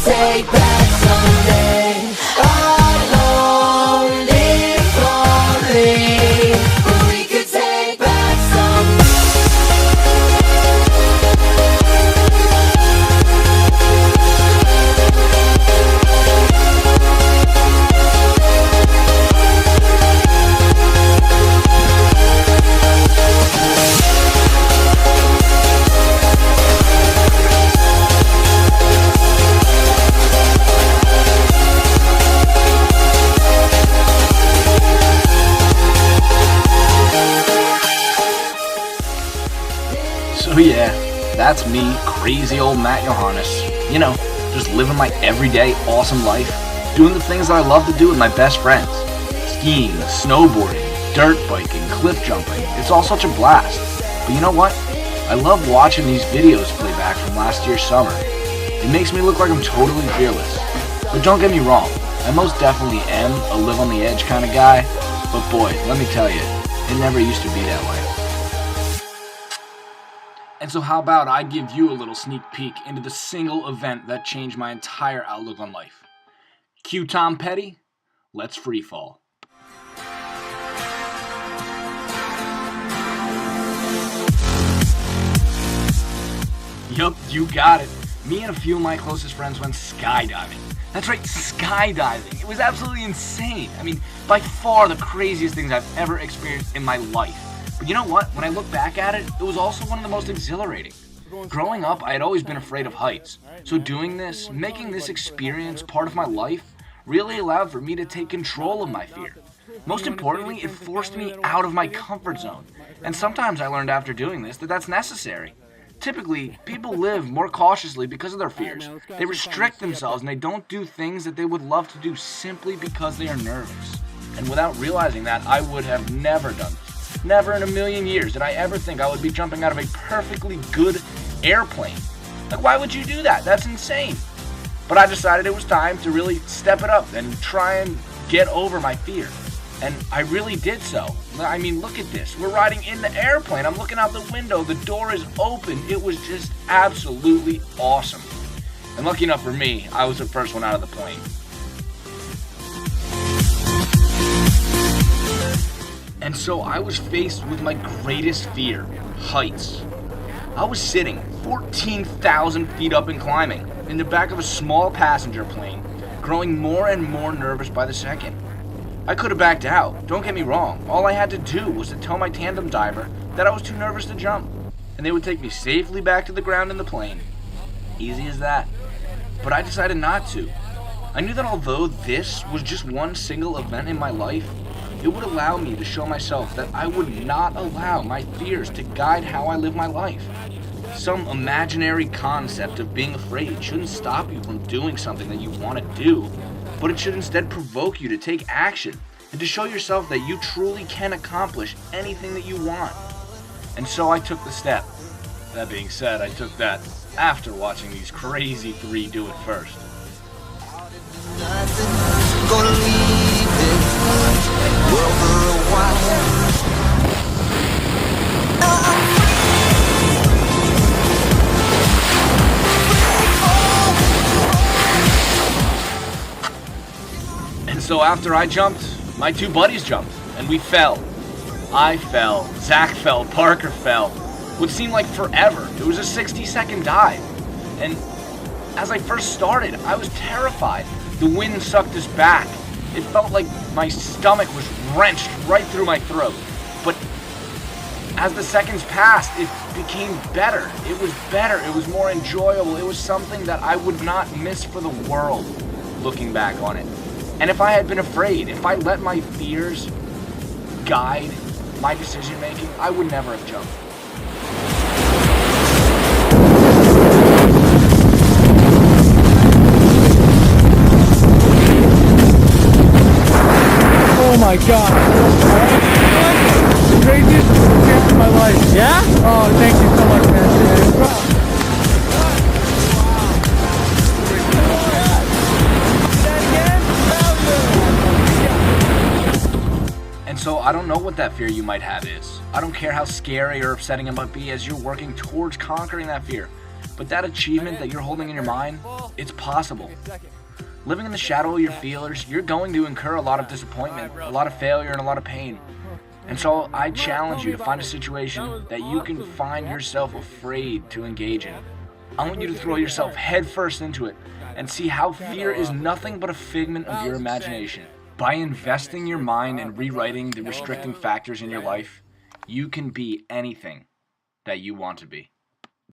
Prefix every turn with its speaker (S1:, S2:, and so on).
S1: take back someday. I don't live for me, but we could take back someday.
S2: So yeah, that's me, crazy old Matt Johannes. You know, just living my everyday awesome life, doing the things that I love to do with my best friends. Skiing, snowboarding, dirt biking, cliff jumping. It's all such a blast. But you know what? I love watching these videos play back from last year's summer. It makes me look like I'm totally fearless. But don't get me wrong, I most definitely am a live on the edge kind of guy. But boy, let me tell you, it never used to be that way. And so how about I give you a little sneak peek into the single event that changed my entire outlook on life. Cue Tom Petty, let's freefall. Yup, you got it. Me and a few of my closest friends went skydiving. That's right, skydiving. It was absolutely insane. I mean, by far the craziest things I've ever experienced in my life. But you know what? When I look back at it, it was also one of the most exhilarating. Growing up, I had always been afraid of heights. So doing this, making this experience part of my life, really allowed for me to take control of my fear. Most importantly, it forced me out of my comfort zone. And sometimes I learned after doing this that that's necessary. Typically, people live more cautiously because of their fears. They restrict themselves and they don't do things that they would love to do simply because they are nervous. And without realizing that, I would have never done this. Never in a million years did I ever think I would be jumping out of a perfectly good airplane. Like, why would you do that? That's insane. But I decided it was time to really step it up and try and get over my fear. And I really did so. I mean, look at this. We're riding in the airplane. I'm looking out the window. The door is open. It was just absolutely awesome. And lucky enough for me, I was the first one out of the plane. And so I was faced with my greatest fear, heights. I was sitting 14,000 feet up and climbing in the back of a small passenger plane, growing more and more nervous by the second. I could have backed out, don't get me wrong. All I had to do was to tell my tandem diver that I was too nervous to jump, and they would take me safely back to the ground in the plane. Easy as that. But I decided not to. I knew that although this was just one single event in my life, it would allow me to show myself that I would not allow my fears to guide how I live my life. Some imaginary concept of being afraid shouldn't stop you from doing something that you want to do, but it should instead provoke you to take action and to show yourself that you truly can accomplish anything that you want. And so I took the step. That being said, I took that after watching these crazy three do it first. And so after I jumped, my two buddies jumped, and we fell. I fell, Zach fell, Parker fell. What seemed like forever. It was a 60-second dive. And as I first started, I was terrified. The wind sucked us back. It felt like my stomach was wrenched right through my throat. But as the seconds passed, it became better. It was better. It was more enjoyable. It was something that I would not miss for the world, looking back on it. And if I had been afraid, if I let my fears guide my decision making, I would never have jumped.
S3: Oh my god. The craziest experience of my life. Yeah? Oh, thank you so much, man.
S2: And so I don't know what that fear you might have is. I don't care how scary or upsetting it might be as you're working towards conquering that fear. But that achievement that you're holding in your mind, it's possible. Living in the shadow of your fears, you're going to incur a lot of disappointment, a lot of failure, and a lot of pain. And so I challenge you to find a situation that you can find yourself afraid to engage in. I want you to throw yourself headfirst into it and see how fear is nothing but a figment of your imagination. By investing your mind and rewriting the restricting factors in your life, you can be anything that you want to be.